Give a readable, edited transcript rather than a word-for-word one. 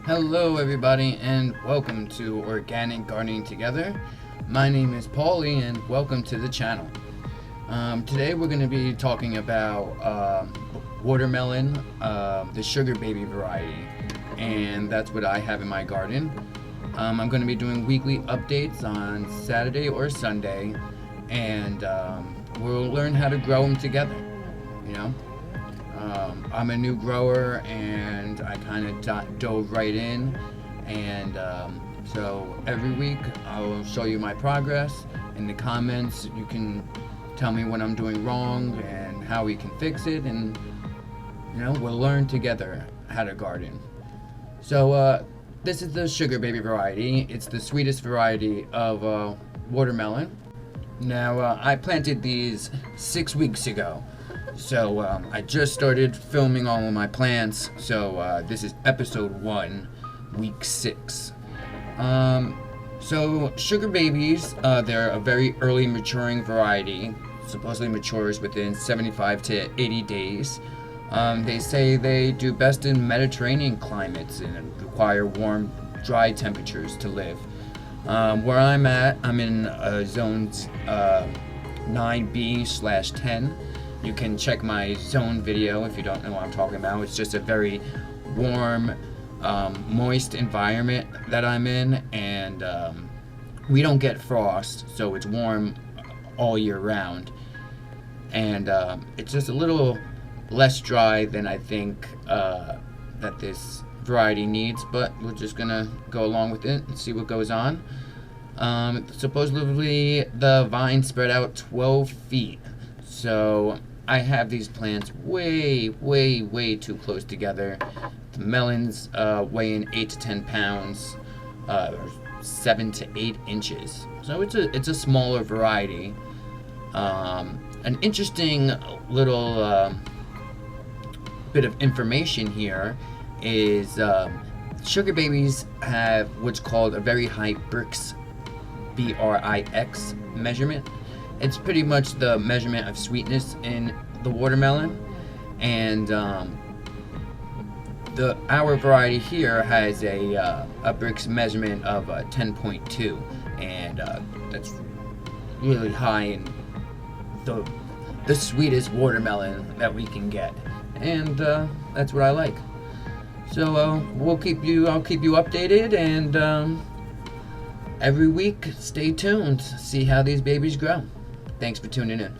Hello everybody and welcome to Organic Gardening Together. My name is Paulie and welcome to the channel. Today we're going to be talking about watermelon, the sugar baby variety, and that's what I have in my garden. I'm going to be doing weekly updates on Saturday or Sunday, and we'll learn how to grow them together, you know. I'm a new grower and I kind of dove right in, and so every week I'll show you my progress. In the comments you can tell me what I'm doing wrong and how we can fix it, and we'll learn together how to garden. So this is the sugar baby variety. It's the sweetest variety of watermelon. Now I planted these 6 weeks ago. So I just started filming all of my plants, so this is episode 1, week 6. So sugar babies, they're a very early maturing variety, supposedly matures within 75 to 80 days. They say they do best in Mediterranean climates and require warm, dry temperatures to live. Where I'm at, I'm in zones 9B/10. You can check my zone video if you don't know what I'm talking about. It's just a very warm, moist environment that I'm in, and we don't get frost, so it's warm all year round. And it's just a little less dry than I think that this variety needs, but we're just gonna go along with it and see what goes on. Supposedly the vines spread out 12 feet. So I have these plants way too close together. The melons weighing 8 to 10 pounds, 7 to 8 inches. So it's a smaller variety. An interesting little bit of information here is sugar babies have what's called a very high Brix, BRIX measurement. It's pretty much the measurement of sweetness in the watermelon, and our variety here has a Brix measurement of 10.2, and that's really high in the sweetest watermelon that we can get, and that's what I like. So I'll keep you updated, and every week stay tuned, see how these babies grow. Thanks for tuning in.